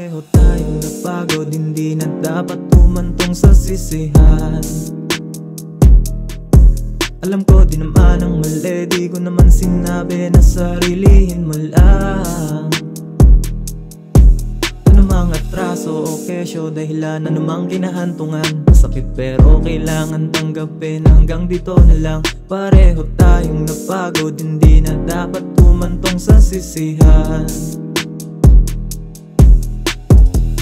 Pareho tayong napagod, hindi na dapat humantong sa sisihan. Alam ko di naman ang mali, di ko naman sinabi na sarilihin mo lang. Anumang atraso o kesyo, dahilan anumang kinahantungan, masakit pero kailangan tanggapin, hanggang dito na lang. Pareho tayong napagod, hindi na dapat humantong sa sisihan.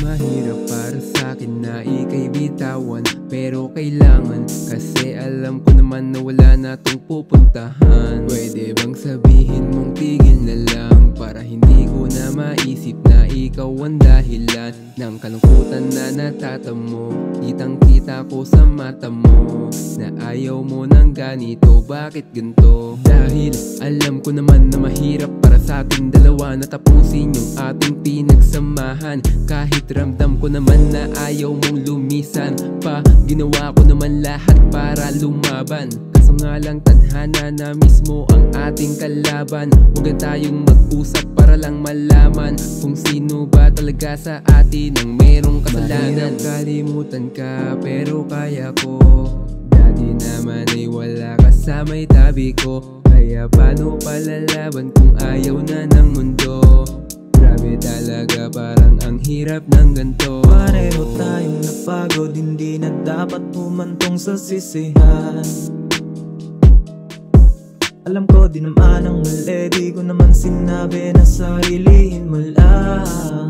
Mahirap para sa'kin na ika'y bitawan, pero kailangan, kasi alam ko naman na wala na tong pupuntahan. Pwede bang sabihin mong tigil na lang, para hindi ko na maisip na ikaw ang dahilan ng kalungkutan na natatamo. Kitang kita ko sa mata mo na ayaw mo ng ganito, bakit ganito? Dahil alam ko naman na mahirap para sa ating dalawa na tapusin yung ating pinagsamahan. Kahit ramdam ko naman na ayaw mong lumisan pa, ginawa ko naman lahat para lumaban. Kaso nga lang tadhana na mismo ang ating kalaban. Huwag na tayong mag-usap para lang malaman kung sino ba talaga sa atin ang merong kasalanan. Mahirap kalimutan ka pero kaya ko, dati naman ay wala ka sa may tabi ko. Kaya paano palalaban kung ayaw na ng mundo? Grabe talaga, parang ang hirap ng ganito. Pareho tayong napagod, hindi na dapat humantong sa sisihan. Alam ko di naman ang mali, di ko naman sinabi na sarilihin mo lang.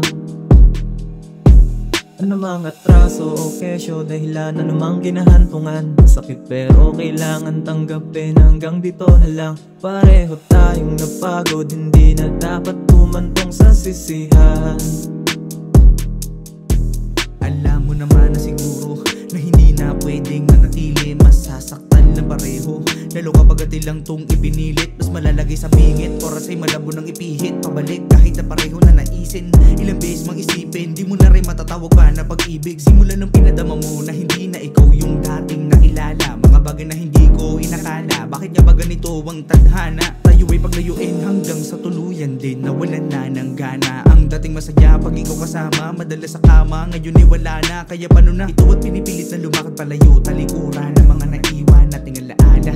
Anumang atraso o kesyo, dahilan anumang kinahantungan, masakit pero kailangan tanggapin, hanggang dito na lang. Pareho tayong napagod, hindi na dapat humantong sa sisihan. Alam mo naman na siguro na hindi na pwedeng manatili, masasaktan na pareho, lalo kapag atilang tong ipinilit. Mas malalagay sa bingit, oras ay malabo ng ipihit. Pabalik kahit na pareho na naisin, ilang beses mang isipin, di mo na rin matatawag pa na pag-ibig. Simulan ng pinadama mo na hindi na ikaw yung dating nakilala, mga bagay na hindi ko inakala. Bakit nga ba ganito ang tadhana? Tayo ay paglayuin hanggang sa tuluyan din, nawalan na ng gana. Ang dating masaya pag ikaw kasama, madalas sa kama, ngayon ay wala na. Kaya paano na ito at pinipilit na lumakad palayo, talikuran ng mga naiwan nating alaala.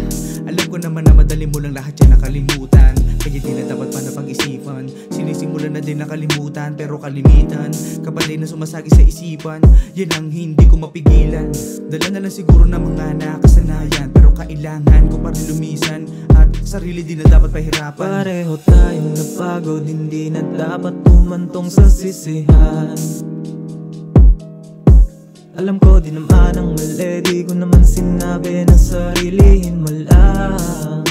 Alam ko naman na madali mo lang lahat yan nakalimutan, kaya di na dapat pa na pag-isipan. Sinisimulan na din nakalimutan, pero kalimitan kapatid na sumasagi sa isipan. Yan ang hindi ko mapigilan, dala na lang siguro ng mga nakasanayan, pero kailangan ko pa rin lumisan at sarili di na dapat pahirapan. Pareho tayong napagod, hindi na dapat humantong sa sisihan. Alam ko di naman ang mali, di ko naman sinabi na sarilihin mo lang.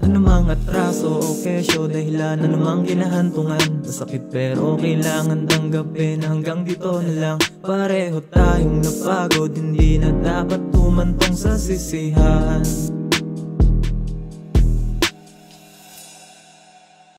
Anumang atraso o kesyo, dahilan anumang kinahantungan, masakit pero kailangan tanggapin, hanggang dito na lang. Pareho tayong napagod, hindi na dapat humantong sa sisihan.